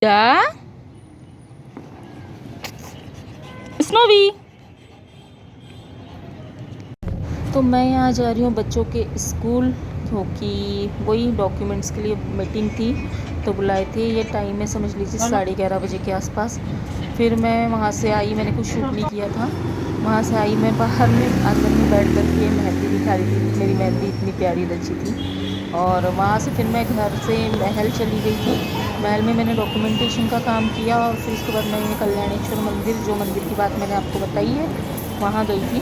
क्या स्नोवी। तो मैं यहाँ जा रही हूँ बच्चों के स्कूल, क्योंकि वही डॉक्यूमेंट्स के लिए मीटिंग थी तो बुलाए थे। ये टाइम है समझ लीजिए 11:30 बजे के आसपास। फिर मैं वहाँ से आई, मैंने कुछ शूट नहीं किया था। वहाँ से आई मैं बाहर में आंगन में बैठ कर के मेहंदी दिखा रही थी, मेरी मेहंदी इतनी प्यारी लगी थी। और वहाँ से फिर मैं घर से महल चली गई थी। महल में मैंने डॉक्यूमेंटेशन का काम किया और फिर उसके बाद मैं कल्याणेश्वर मंदिर, जो मंदिर की बात मैंने आपको बताई है, वहाँ गई थी।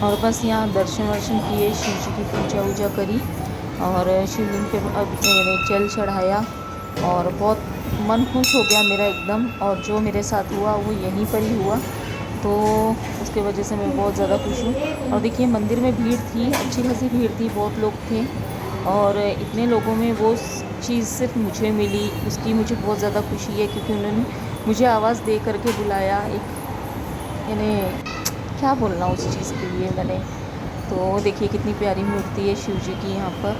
और बस यहाँ दर्शन वर्शन किए, शिव जी की पूजा वूजा करी और शिवलिंग पे मैंने जल चढ़ाया और बहुत मन खुश हो गया मेरा एकदम। और जो मेरे साथ हुआ वो यहीं पर ही हुआ, तो उसके वजह से मैं बहुत ज़्यादा खुश हूँ। और देखिए मंदिर में भीड़ थी, अच्छी खासी भीड़ थी, बहुत लोग थे। और इतने लोगों में वो चीज़ सिर्फ मुझे मिली, उसकी मुझे बहुत ज़्यादा खुशी है, क्योंकि उन्होंने मुझे आवाज़ दे करके बुलाया। एक यानी क्या बोलना उस चीज़ के लिए मैंने। तो देखिए कितनी प्यारी मूर्ति है शिव जी की यहाँ पर,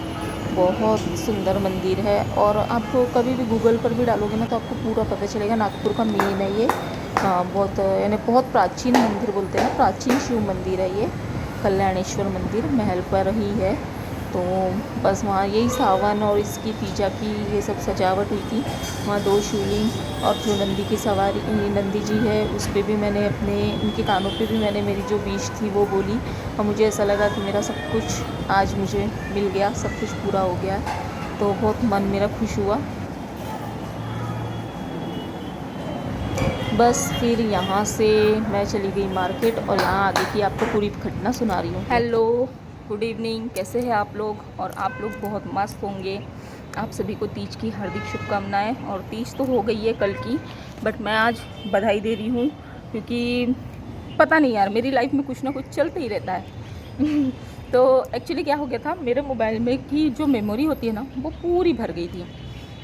बहुत सुंदर मंदिर है। और आपको कभी भी गूगल पर भी डालोगे ना तो आपको पूरा पता चलेगा। नागपुर का मेन है ये, बहुत यानी बहुत प्राचीन मंदिर बोलते हैं, प्राचीन शिव मंदिर है ये, कल्याणेश्वर मंदिर महल पर ही है। तो बस वहाँ यही सावन और इसकी पूजा की ये सब सजावट हुई थी। वहाँ 2 शिवलिंग और जो नंदी की सवारी नंदी जी है उस पर भी मैंने अपने, उनके कानों पे भी मैंने मेरी जो विश थी वो बोली। और मुझे ऐसा लगा कि मेरा सब कुछ आज मुझे मिल गया, सब कुछ पूरा हो गया। तो बहुत मन मेरा खुश हुआ। बस फिर यहाँ से मैं चली गई मार्केट और यहाँ आगे की आपको पूरी घटना सुना रही हूँ। हेलो, गुड इवनिंग, कैसे हैं आप लोग? और आप लोग बहुत मस्त होंगे। आप सभी को तीज की हार्दिक शुभकामनाएं। और तीज तो हो गई है कल की, बट मैं आज बधाई दे रही हूँ, क्योंकि पता नहीं यार, मेरी लाइफ में कुछ ना कुछ चलते ही रहता है। तो एक्चुअली क्या हो गया था, मेरे मोबाइल में की जो मेमोरी होती है ना वो पूरी भर गई थी।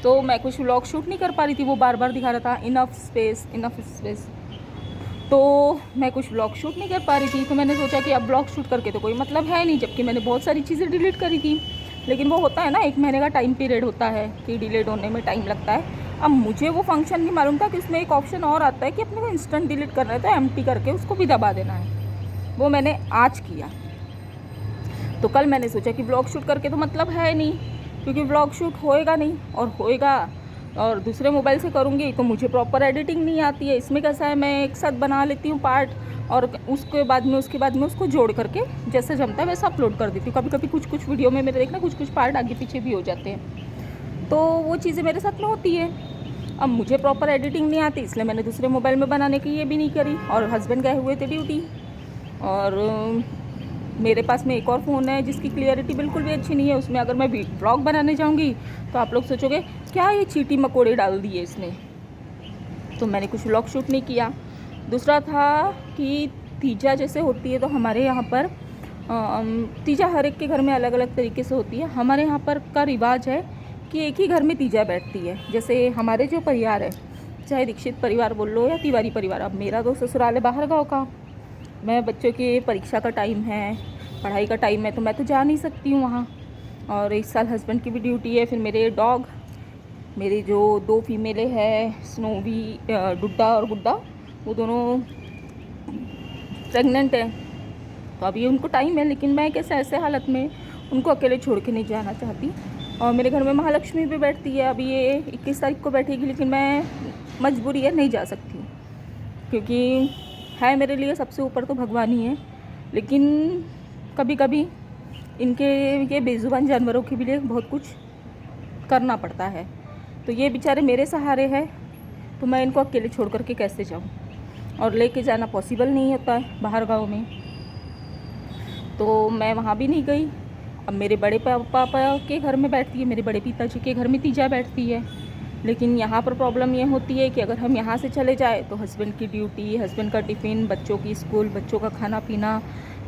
तो मैं कुछ व्लॉग शूट नहीं कर पा रही थी, वो बार बार दिखा रहा था इनफ स्पेस इनफ स्पेस। तो मैं कुछ व्लॉग शूट नहीं कर पा रही थी। तो मैंने सोचा कि अब व्लॉग शूट करके तो कोई मतलब है नहीं, जबकि मैंने बहुत सारी चीज़ें डिलीट करी थी। लेकिन वो होता है ना, 1 महीने का टाइम पीरियड होता है कि डिलीट होने में टाइम लगता है। अब मुझे वो फंक्शन नहीं मालूम था कि उसमें एक ऑप्शन और आता है कि अपने को इंस्टेंट डिलीट करना है, तो एम्प्टी करके उसको भी दबा देना है। वो मैंने आज किया। तो कल मैंने सोचा कि व्लॉग शूट करके तो मतलब है नहीं, क्योंकि व्लॉग शूट होएगा नहीं, और होएगा और दूसरे मोबाइल से करूँगी तो मुझे प्रॉपर एडिटिंग नहीं आती है। इसमें कैसा है, मैं एक साथ बना लेती हूँ पार्ट और उसके बाद में उसको जोड़ करके जैसे जमता है वैसा अपलोड कर देती हूँ। कभी कभी कुछ वीडियो में मेरे देखना कुछ पार्ट आगे पीछे भी हो जाते हैं, तो वो चीज़ें मेरे साथ में होती है। अब मुझे प्रॉपर एडिटिंग नहीं आती, इसलिए मैंने दूसरे मोबाइल में बनाने की ये भी नहीं करी। और हस्बैंड गए हुए थे ड्यूटी, और मेरे पास में एक और फ़ोन है जिसकी क्लियरिटी बिल्कुल भी अच्छी नहीं है। उसमें अगर मैं व्लॉग बनाने जाऊँगी तो आप लोग सोचोगे क्या ये चीटी मकोड़े डाल दिए इसने। तो मैंने कुछ व्लॉग शूट नहीं किया। दूसरा था कि तीजा जैसे होती है तो हमारे यहाँ पर तीजा हर एक के घर में अलग अलग तरीके से होती है। हमारे यहाँ पर का रिवाज है कि एक ही घर में तीजा बैठती है। जैसे हमारे जो परिवार है, चाहे दीक्षित परिवार बोल लो या तिवारी परिवार, अब मेरा तो ससुराल है बाहर गाँव का, मैं बच्चों की परीक्षा का टाइम है, पढ़ाई का टाइम है, तो मैं तो जा नहीं सकती हूँ वहाँ। और इस साल हस्बैंड की भी ड्यूटी है। फिर मेरे डॉग, मेरी जो 2 फीमेलें हैं, स्नोवी डुड्डा और गुड्डा, वो दोनों प्रेग्नेंट है। तो अभी उनको टाइम है, लेकिन मैं कैसे ऐसे हालत में उनको अकेले छोड़ के नहीं जाना चाहती। और मेरे घर में महालक्ष्मी भी बैठती है, अभी ये 21 तारीख को बैठेगी, लेकिन मैं मजबूरी है नहीं जा सकती हूँ, क्योंकि है मेरे लिए सबसे ऊपर तो भगवान ही है। लेकिन कभी कभी इनके ये बेजुबान जानवरों के लिए बहुत कुछ करना पड़ता है। तो ये बेचारे मेरे सहारे हैं, तो मैं इनको अकेले छोड़ करके कैसे जाऊँ, और लेके जाना पॉसिबल नहीं होता है बाहर गाँव में। तो मैं वहाँ भी नहीं गई। अब मेरे बड़े पापा के घर में बैठती है, मेरे बड़े पिताजी के घर में तीजा बैठती है। लेकिन यहाँ पर प्रॉब्लम ये होती है कि अगर हम यहाँ से चले जाए तो हस्बैंड की ड्यूटी, हस्बैंड का टिफ़िन, बच्चों की स्कूल, बच्चों का खाना पीना,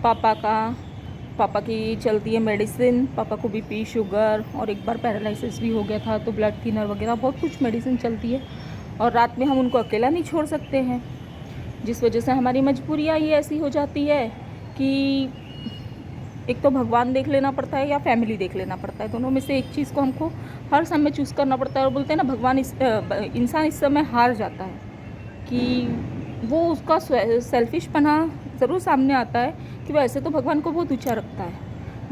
पापा की चलती है मेडिसिन, पापा को बीपी, शुगर, और एक बार पैरालिसिस भी हो गया था तो ब्लड थिनर वगैरह बहुत कुछ मेडिसिन चलती है। और रात में हम उनको अकेला नहीं छोड़ सकते हैं, जिस वजह से हमारी मजबूरियाँ ये ऐसी हो जाती है कि एक तो भगवान देख लेना पड़ता है या फैमिली देख लेना पड़ता है। दोनों में से एक चीज़ को हमको हर समय चूज़ करना पड़ता है। और बोलते हैं ना भगवान इंसान इस समय हार जाता है कि वो उसका सेल्फिशपना ज़रूर सामने आता है कि वैसे तो भगवान को बहुत ऊँचा रखता है,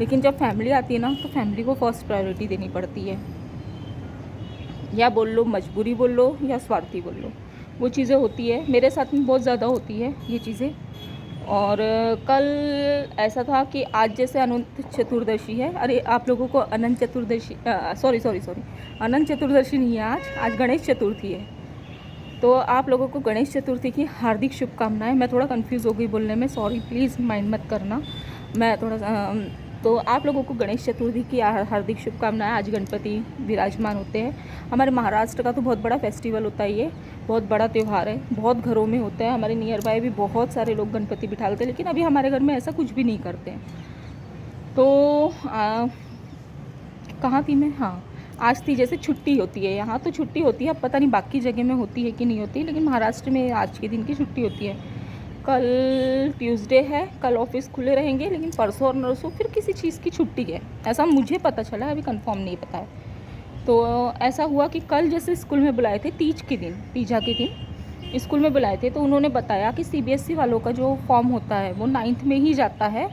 लेकिन जब फैमिली आती है ना तो फैमिली को फर्स्ट प्रायोरिटी देनी पड़ती है। या बोल लो मजबूरी बोल लो या स्वार्थी बोल लो, वो चीज़ें होती है। मेरे साथ में बहुत ज़्यादा होती है ये चीज़ें। और कल ऐसा था कि आज जैसे अनंत चतुर्दशी है, अरे आप लोगों को अनंत चतुर्दशी सॉरी अनंत चतुर्दशी नहीं है, आज गणेश चतुर्थी है। तो आप लोगों को गणेश चतुर्थी की हार्दिक शुभकामनाएं। मैं थोड़ा कंफ्यूज हो गई बोलने में, सॉरी, प्लीज़ माइंड मत करना। मैं थोड़ा तो आप लोगों को गणेश चतुर्थी की हार्दिक शुभकामनाएं। आज गणपति विराजमान होते हैं। हमारे महाराष्ट्र का तो बहुत बड़ा फेस्टिवल होता है, ये बहुत बड़ा त्यौहार है, बहुत घरों में होता है। हमारे नियर बाय भी बहुत सारे लोग गणपति बिठाते हैं, लेकिन अभी हमारे घर में ऐसा कुछ भी नहीं करते हैं। तो कहाँ थी मैं? हाँ, आज थी जैसे छुट्टी होती है, यहाँ तो छुट्टी होती है। अब पता नहीं बाकी जगह में होती है कि नहीं होती, लेकिन महाराष्ट्र में आज के दिन की छुट्टी होती है। कल ट्यूसडे है, कल ऑफिस खुले रहेंगे, लेकिन परसों और नरसों फिर किसी चीज़ की छुट्टी है, ऐसा मुझे पता चला, अभी कंफर्म नहीं पता है। तो ऐसा हुआ कि कल जैसे स्कूल में बुलाए थे, तीजा के दिन स्कूल में बुलाए थे, तो उन्होंने बताया कि CBSE वालों का जो फॉर्म होता है वो 9th में ही जाता है।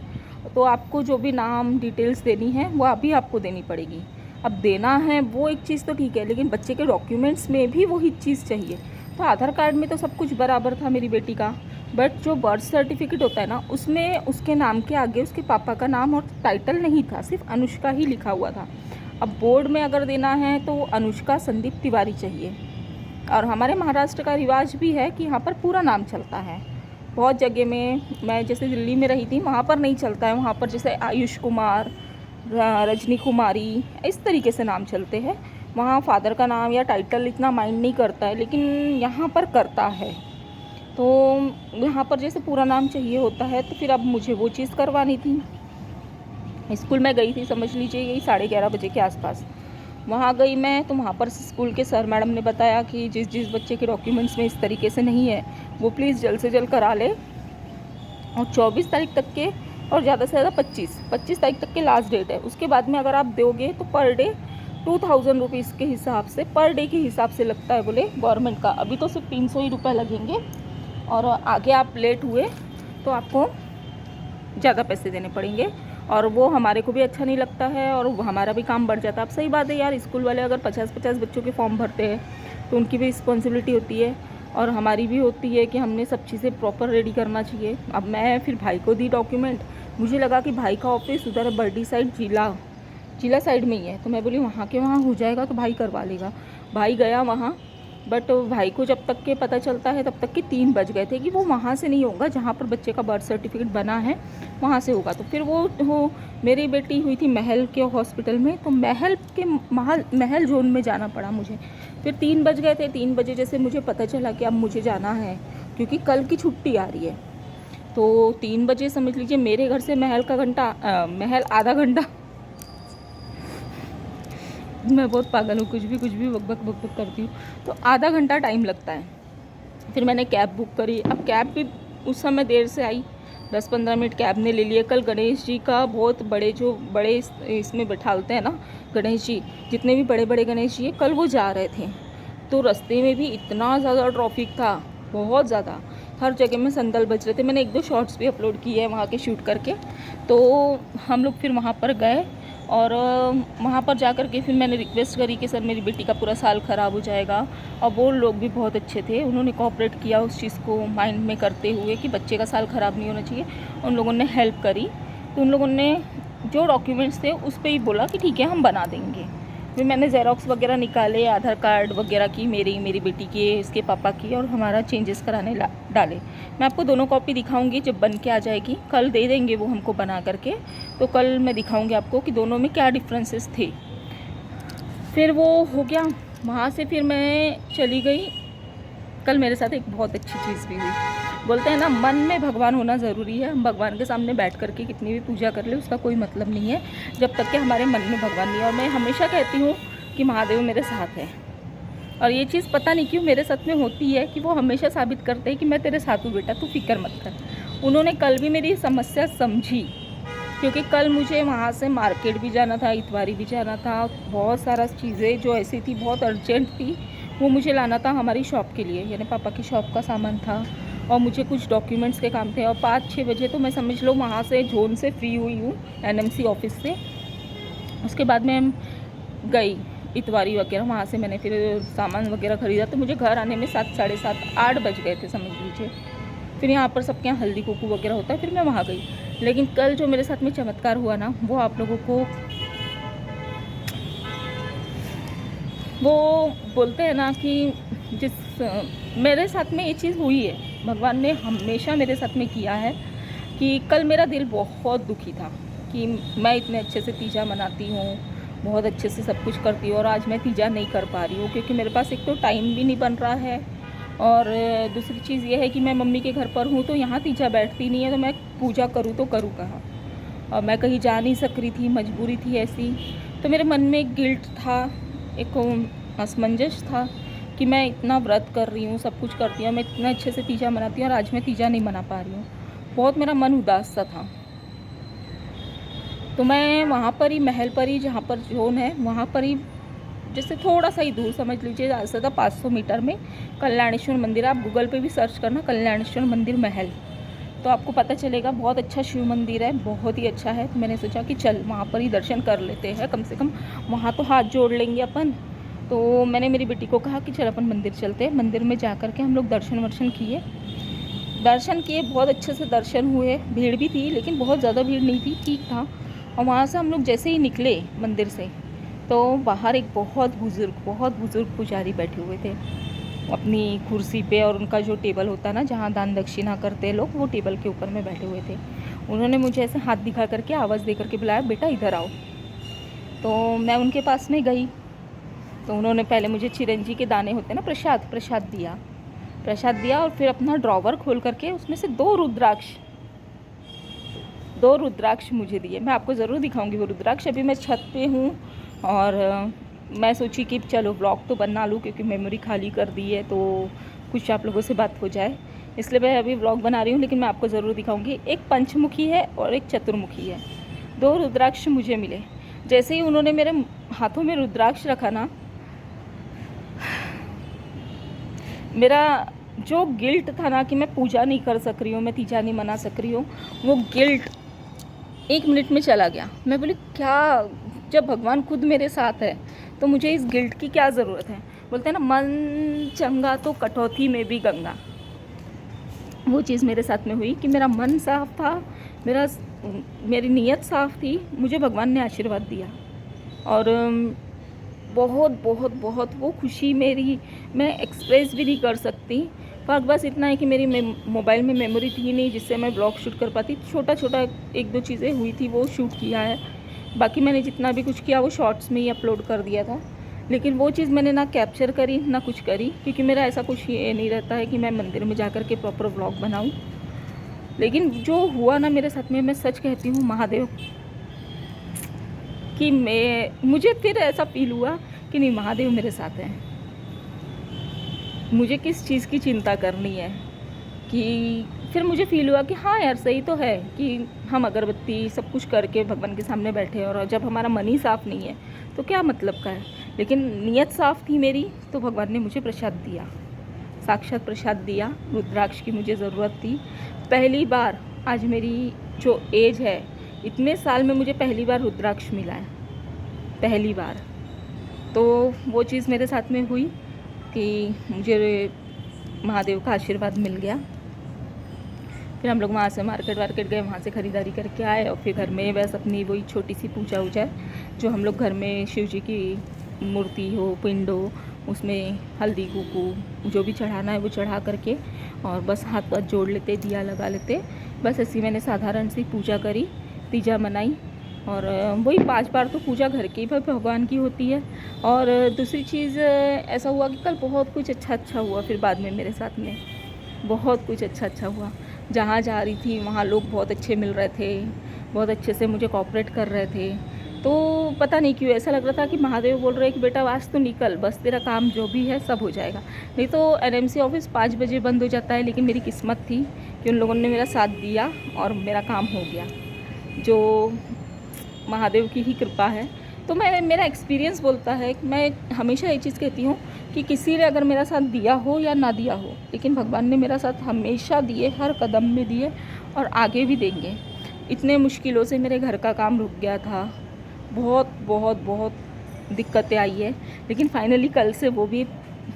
तो आपको जो भी नाम डिटेल्स देनी है वो अभी आपको देनी पड़ेगी। अब देना है वो एक चीज़ तो ठीक है, लेकिन बच्चे के डॉक्यूमेंट्स में भी वही चीज़ चाहिए। तो आधार कार्ड में तो सब कुछ बराबर था मेरी बेटी का, बट जो बर्थ सर्टिफिकेट होता है ना, उसमें उसके नाम के आगे उसके पापा का नाम और टाइटल नहीं था, सिर्फ अनुष्का ही लिखा हुआ था। अब बोर्ड में अगर देना है तो अनुष्का संदीप तिवारी चाहिए। और हमारे महाराष्ट्र का रिवाज भी है कि यहाँ पर पूरा नाम चलता है। बहुत जगह में, मैं जैसे दिल्ली में रही थी, वहाँ पर नहीं चलता है। वहाँ पर जैसे आयुष कुमार, रजनी कुमारी, इस तरीके से नाम चलते हैं। वहाँ फादर का नाम या टाइटल इतना माइंड नहीं करता है, लेकिन यहाँ पर करता है। तो यहाँ पर जैसे पूरा नाम चाहिए होता है, तो फिर अब मुझे वो चीज़ करवानी थी। स्कूल में गई थी, समझ लीजिए यही 11:30 बजे के आसपास वहाँ गई मैं। तो वहाँ पर स्कूल के सर मैडम ने बताया कि जिस बच्चे के डॉक्यूमेंट्स में इस तरीके से नहीं है वो प्लीज़ जल्द से जल्द करा ले, और 24 तारीख तक के, और ज़्यादा से ज़्यादा 25 तारीख तक के लास्ट डेट है। उसके बाद में अगर आप दोगे तो पर डे 2000 रुपीज़ के हिसाब से, पर डे के हिसाब से लगता है बोले गवर्नमेंट का। अभी तो सिर्फ 300 ही रुपये लगेंगे, और आगे आप लेट हुए तो आपको ज़्यादा पैसे देने पड़ेंगे, और वो हमारे को भी अच्छा नहीं लगता है, और हमारा भी काम बढ़ जाता है। अब सही बात है यार, स्कूल वाले अगर 50-50 बच्चों के फॉर्म भरते हैं तो उनकी भी रिस्पॉन्सिबिलिटी होती है, और हमारी भी होती है कि हमने सब चीज़ें प्रॉपर रेडी करना चाहिए। अब मैं फिर भाई को दी डॉक्यूमेंट, मुझे लगा कि भाई का ऑफिस उधर बर्डी साइड जिला साइड में ही है, तो मैं बोली वहाँ के वहाँ हो जाएगा तो भाई करवा लेगा। भाई गया वहाँ, बट भाई को जब तक के पता चलता है तब तक के 3 बज गए थे कि वो वहाँ से नहीं होगा जहाँ पर बच्चे का बर्थ सर्टिफिकेट बना है, वहाँ से होगा। तो फिर वो मेरी बेटी हुई थी महल के हॉस्पिटल में, तो महल जोन में जाना पड़ा मुझे। फिर 3 बज गए थे। 3 बजे जैसे मुझे पता चला कि अब मुझे जाना है, क्योंकि कल की छुट्टी आ रही है। तो 3 बजे समझ लीजिए मेरे घर से महल आधा घंटा मैं बहुत पागल हूँ, कुछ भी बक करती हूँ, तो आधा घंटा टाइम लगता है। फिर मैंने कैब बुक करी। अब कैब भी उस समय देर से आई, 10-15 मिनट कैब ने ले लिए। कल गणेश जी का बहुत बड़े इसमें बैठालते हैं ना गणेश जी, जितने भी बड़े गणेश जी है, कल वो जा रहे थे। तो रास्ते में भी इतना ज़्यादा ट्रैफिक था, बहुत ज़्यादा, हर जगह में संदल बज रहे थे। मैंने 1-2 शॉर्ट्स भी अपलोड किए हैं वहाँ के शूट करके। तो हम लोग फिर वहाँ पर गए, और वहाँ पर जा कर के फिर मैंने रिक्वेस्ट करी कि सर मेरी बेटी का पूरा साल ख़राब हो जाएगा। और वो लोग भी बहुत अच्छे थे, उन्होंने कोऑपरेट किया उस चीज़ को माइंड में करते हुए कि बच्चे का साल ख़राब नहीं होना चाहिए। उन लोगों ने हेल्प करी, तो उन लोगों ने जो डॉक्यूमेंट्स थे उस पर ही बोला कि ठीक है हम बना देंगे। फिर मैंने जेरोक्स वगैरह निकाले, आधार कार्ड वगैरह की, मेरी बेटी के, इसके पापा की, और हमारा चेंजेस कराने डाले। मैं आपको दोनों कॉपी दिखाऊंगी जब बन के आ जाएगी, कल दे देंगे वो हमको बना करके, तो कल मैं दिखाऊंगी आपको कि दोनों में क्या डिफरेंसेस थे। फिर वो हो गया, वहाँ से फिर मैं चली गई। कल मेरे साथ एक बहुत अच्छी चीज़ भी हुई। बोलते हैं ना मन में भगवान होना ज़रूरी है। हम भगवान के सामने बैठ करके कितनी भी पूजा कर ले उसका कोई मतलब नहीं है जब तक कि हमारे मन में भगवान नहीं है। और मैं हमेशा कहती हूँ कि महादेव मेरे साथ है, और ये चीज़ पता नहीं क्यों मेरे साथ में होती है कि वो हमेशा साबित करते हैं कि मैं तेरे साथ हूँ बेटा, तू फिक्र मत कर। उन्होंने कल भी मेरी समस्या समझी, क्योंकि कल मुझे वहाँ से मार्केट भी जाना था, इतवारी भी जाना था। बहुत सारा चीज़ें जो ऐसी थी बहुत अर्जेंट थी, वो मुझे लाना था हमारी शॉप के लिए, यानी पापा की शॉप का सामान था और मुझे कुछ डॉक्यूमेंट्स के काम थे। और 5-6 बजे तो मैं समझ लो वहाँ से जोन से फ्री हुई हूँ, एनएमसी ऑफिस से। उसके बाद मैं गई इतवारी वगैरह, वहाँ से मैंने फिर सामान वगैरह ख़रीदा। तो मुझे घर आने में 7, साढ़े 7, 8 बज गए थे समझ लीजिए। फिर यहाँ पर सबके यहाँ हल्दी कुकू वगैरह होता है, फिर मैं वहाँ गई। लेकिन कल जो मेरे साथ में चमत्कार हुआ ना, वो आप लोगों को, वो बोलते हैं ना कि मेरे साथ में ये चीज़ हुई है, भगवान ने हमेशा मेरे साथ में किया है कि कल मेरा दिल बहुत दुखी था कि मैं इतने अच्छे से तीजा मनाती हूँ, बहुत अच्छे से सब कुछ करती हूँ, और आज मैं तीजा नहीं कर पा रही हूँ क्योंकि मेरे पास एक तो टाइम भी नहीं बन रहा है, और दूसरी चीज़ ये है कि मैं मम्मी के घर पर हूँ तो यहाँ तीजा बैठती नहीं है, तो मैं पूजा करूँ तो करूँ कहाँ। और मैं कहीं जा नहीं सक रही थी, मजबूरी थी ऐसी। तो मेरे मन में एक गिल्ट था, एक असमंजस था कि मैं इतना व्रत कर रही हूँ, सब कुछ करती हूँ, मैं इतना अच्छे से तीजा मनाती हूँ और आज मैं तीजा नहीं मना पा रही हूँ। बहुत मेरा मन उदास सा था। तो मैं वहाँ पर ही, महल पर ही, जहाँ पर जोन है वहाँ पर ही, जैसे थोड़ा सा ही दूर समझ लीजिए, ज़्यादा 500 मीटर में कल्याणेश्वर मंदिर। आप गूगल पे भी सर्च करना कल्याणेश्वर मंदिर महल, तो आपको पता चलेगा। बहुत अच्छा शिव मंदिर है, बहुत ही अच्छा है। तो मैंने सोचा कि चल वहाँ पर ही दर्शन कर लेते हैं, कम से कम वहाँ तो हाथ जोड़ लेंगे अपन। तो मैंने मेरी बेटी को कहा कि चल अपन मंदिर चलते हैं। मंदिर में जा कर के हम लोग दर्शन वर्शन किए, बहुत अच्छे से दर्शन हुए। भीड़ भी थी लेकिन बहुत ज़्यादा भीड़ नहीं थी, ठीक था। और वहाँ से हम लोग जैसे ही निकले मंदिर से, तो बाहर एक बहुत बुज़ुर्ग पुजारी बैठे हुए थे अपनी कुर्सी पे, और उनका जो टेबल होता है ना जहाँ दान दक्षिणा करते हैं लोग, वो टेबल के ऊपर में बैठे हुए थे। उन्होंने मुझे ऐसे हाथ दिखा करके, आवाज़ दे करके बुलाया, बेटा इधर आओ। तो मैं उनके पास में गई। तो उन्होंने पहले मुझे चिरंजी के दाने होते हैं ना, प्रसाद दिया और फिर अपना ड्रॉवर खोल करके उसमें से 2 रुद्राक्ष मुझे दिए। मैं आपको ज़रूर दिखाऊंगी वो रुद्राक्ष। अभी मैं छत पे हूँ और मैं सोची कि चलो व्लॉग तो बना लूँ क्योंकि मेमोरी खाली कर दी है, तो कुछ आप लोगों से बात हो जाए, इसलिए मैं अभी व्लॉग बना रही हूँ। लेकिन मैं आपको ज़रूर दिखाऊंगी। एक पंचमुखी है और एक चतुर्मुखी है। 2 रुद्राक्ष मुझे मिले। जैसे ही उन्होंने मेरे हाथों में रुद्राक्ष रखा ना, मेरा जो गिल्ट था ना कि मैं पूजा नहीं कर सक रही हूँ, मैं तीजा नहीं मना सक रही हूँ, वो गिल्ट 1 मिनट में चला गया। मैं बोली क्या, जब भगवान खुद मेरे साथ है तो मुझे इस गिल्ट की क्या ज़रूरत है। बोलते हैं ना, मन चंगा तो कटौती में भी गंगा। वो चीज़ मेरे साथ में हुई कि मेरा मन साफ था, मेरी नीयत साफ थी, मुझे भगवान ने आशीर्वाद दिया। और बहुत वो खुशी मेरी मैं एक्सप्रेस भी नहीं कर सकती। फ़र्क बस इतना है कि मेरी मोबाइल में मेमोरी थी नहीं जिससे मैं ब्लॉग शूट कर पाती। छोटा 1-2 चीज़ें हुई थी, वो शूट किया है। बाकी मैंने जितना भी कुछ किया वो शॉर्ट्स में ही अपलोड कर दिया था। लेकिन वो चीज़ मैंने ना कैप्चर करी ना कुछ करी, क्योंकि मेरा ऐसा कुछ ये नहीं रहता है कि मैं मंदिर में जा कर के प्रॉपर व्लॉग बनाऊँ। लेकिन जो हुआ ना मेरे साथ में, मैं सच कहती हूँ महादेव, कि मुझे फिर ऐसा फील हुआ कि नहीं, महादेव मेरे साथ हैं। मुझे किस चीज़ की चिंता करनी है। कि फिर मुझे फील हुआ कि हाँ यार, सही तो है कि हम अगरबत्ती सब कुछ करके भगवान के सामने बैठे, और जब हमारा मन ही साफ़ नहीं है तो क्या मतलब का है। लेकिन नीयत साफ़ थी मेरी, तो भगवान ने मुझे प्रसाद दिया, साक्षात प्रसाद दिया। रुद्राक्ष की मुझे ज़रूरत थी। पहली बार, आज मेरी जो एज है, इतने साल में मुझे पहली बार रुद्राक्ष मिला है, पहली बार। तो वो चीज़ मेरे साथ में हुई कि मुझे महादेव का आशीर्वाद मिल गया। फिर हम लोग वहाँ से मार्केट गए, वहाँ से ख़रीदारी करके आए, और फिर घर में बस अपनी वही छोटी सी पूजा वूजा जो हम लोग घर में शिव जी की मूर्ति हो, पिंड हो, उसमें हल्दी कुकू जो भी चढ़ाना है वो चढ़ा करके, और बस हाथ पाथ जोड़ लेते, दिया लगा लेते। बस ऐसी मैंने साधारण सी पूजा करी, तीजा मनाई। और वही 5 बार तो पूजा घर की भगवान की होती है। और दूसरी चीज़ ऐसा हुआ कि कल बहुत कुछ अच्छा हुआ। फिर बाद में मेरे साथ में बहुत कुछ अच्छा हुआ। जहाँ जा रही थी वहाँ लोग बहुत अच्छे मिल रहे थे, बहुत अच्छे से मुझे कोऑपरेट कर रहे थे। तो पता नहीं क्यों ऐसा लग रहा था कि महादेव बोल रहे हैं कि बेटा आज तो निकल, बस तेरा काम जो भी है सब हो जाएगा। नहीं तो एनएमसी ऑफिस 5 बजे बंद हो जाता है। लेकिन मेरी किस्मत थी कि उन लोगों ने मेरा साथ दिया और मेरा काम हो गया। जो महादेव की ही कृपा है। तो मेरा एक्सपीरियंस बोलता है कि मैं हमेशा ये चीज़ कहती हूँ कि किसी ने अगर मेरा साथ दिया हो या ना दिया हो, लेकिन भगवान ने मेरा साथ हमेशा दिए, हर कदम में दिए और आगे भी देंगे। इतने मुश्किलों से मेरे घर का काम रुक गया था, बहुत बहुत बहुत दिक्कतें आई है, लेकिन फाइनली कल से वो भी,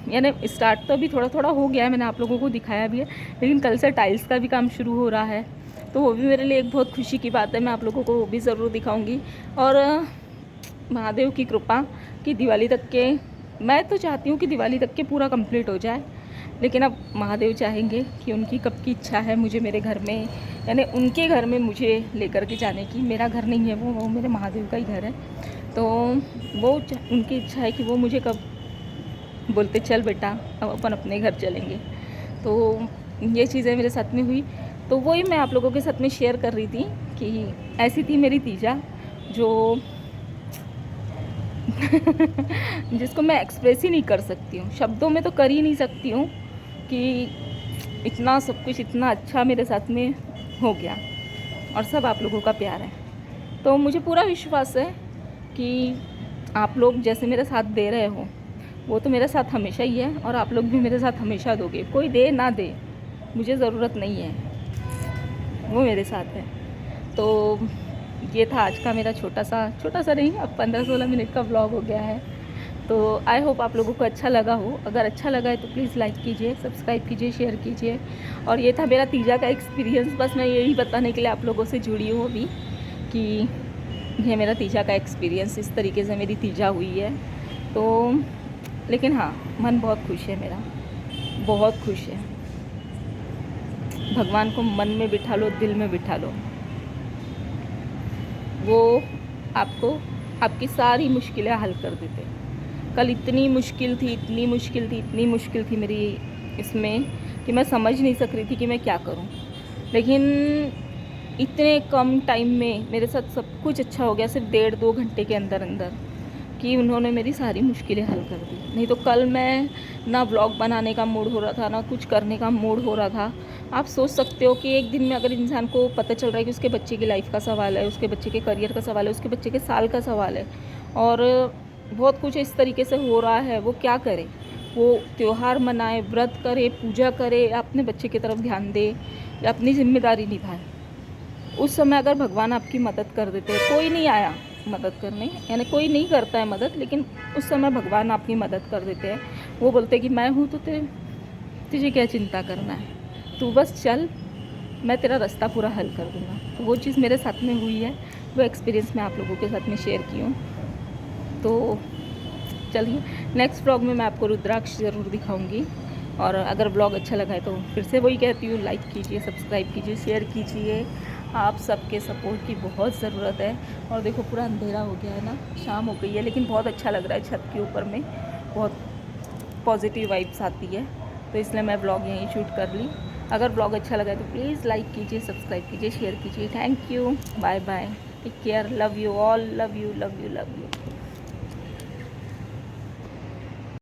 यानी स्टार्ट तो अभी थोड़ा थोड़ा हो गया है, मैंने आप लोगों को दिखाया भी है, लेकिन कल से टाइल्स का भी काम शुरू हो रहा है। तो वो भी मेरे लिए एक बहुत खुशी की बात है, मैं आप लोगों को वो भी ज़रूर दिखाऊंगी। और महादेव की कृपा कि दिवाली तक के, मैं तो चाहती हूँ कि दिवाली तक के पूरा कंप्लीट हो जाए, लेकिन अब महादेव चाहेंगे कि उनकी कब की इच्छा है मुझे मेरे घर में, यानी उनके घर में मुझे लेकर के जाने की। मेरा घर नहीं है वो मेरे महादेव का ही घर है। तो वो उनकी इच्छा है कि वो मुझे कब बोलते चल बेटा अब अपन अपने घर चलेंगे। तो ये चीज़ें मेरे साथ में हुई, तो वही मैं आप लोगों के साथ में शेयर कर रही थी कि ऐसी थी मेरी तीजा जो जिसको मैं एक्सप्रेस ही नहीं कर सकती हूँ, शब्दों में तो कर ही नहीं सकती हूँ कि इतना सब कुछ इतना अच्छा मेरे साथ में हो गया, और सब आप लोगों का प्यार है। तो मुझे पूरा विश्वास है कि आप लोग जैसे मेरे साथ दे रहे हो वो तो मेरे साथ हमेशा ही है, और आप लोग भी मेरे साथ हमेशा दोगे। कोई दे ना दे मुझे ज़रूरत नहीं है, वो मेरे साथ है। तो ये था आज का मेरा छोटा सा नहीं, अब 15-16 मिनट का व्लॉग हो गया है। तो आई होप आप लोगों को अच्छा लगा हो। अगर अच्छा लगा है तो प्लीज़ लाइक कीजिए, सब्सक्राइब कीजिए, शेयर कीजिए। और ये था मेरा तीजा का एक्सपीरियंस, बस मैं यही बताने के लिए आप लोगों से जुड़ी हूँ अभी कि ये मेरा तीजा का एक्सपीरियंस, इस तरीके से मेरी तीजा हुई है। तो लेकिन हाँ, मन बहुत खुश है मेरा, बहुत खुश है। भगवान को मन में बिठा लो, दिल में बिठा लो, वो आपको आपकी सारी मुश्किलें हल कर देते। कल इतनी मुश्किल थी मेरी इसमें कि मैं समझ नहीं सक रही थी कि मैं क्या करूं, लेकिन इतने कम टाइम में मेरे साथ सब कुछ अच्छा हो गया, सिर्फ 1.5-2 घंटे के अंदर अंदर, कि उन्होंने मेरी सारी मुश्किलें हल कर दी। नहीं तो कल मैं ना व्लॉग बनाने का मूड हो रहा था, ना कुछ करने का मूड हो रहा था। आप सोच सकते हो कि एक दिन में अगर इंसान को पता चल रहा है कि उसके बच्चे की लाइफ का सवाल है, उसके बच्चे के करियर का सवाल है, उसके बच्चे के साल का सवाल है, और बहुत कुछ इस तरीके से हो रहा है, वो क्या करे? वो त्यौहार मनाए, व्रत करे, पूजा करे, अपने बच्चे की तरफ ध्यान दे, या अपनी जिम्मेदारी निभाए। उस समय अगर भगवान आपकी मदद कर देते, कोई नहीं आया मदद करने, यानी कोई नहीं करता है मदद, लेकिन उस समय भगवान आपकी मदद कर देते हैं। वो बोलते हैं कि मैं हूँ तो तुझे क्या चिंता करना है, तू बस चल, मैं तेरा रास्ता पूरा हल कर दूँगा। तो वो चीज़ मेरे साथ में हुई है, वो एक्सपीरियंस मैं आप लोगों के साथ में शेयर की हूँ। तो चलिए नेक्स्ट ब्लॉग में मैं आपको रुद्राक्ष ज़रूर दिखाऊंगी। और अगर ब्लॉग अच्छा लगा है तो फिर से वही कहती हूँ, लाइक कीजिए, सब्सक्राइब कीजिए, शेयर कीजिए। आप सबके सपोर्ट की बहुत ज़रूरत है। और देखो पूरा अंधेरा हो गया है ना, शाम हो गई है, लेकिन बहुत अच्छा लग रहा है छत के ऊपर में, बहुत पॉजिटिव वाइब्स आती है। तो इसलिए मैं ब्लॉग यहीं शूट कर ली। अगर ब्लॉग अच्छा लगा है तो प्लीज़ लाइक कीजिए, सब्सक्राइब कीजिए, शेयर कीजिए। Thank you, bye bye, take care, love you all, love you love you love you.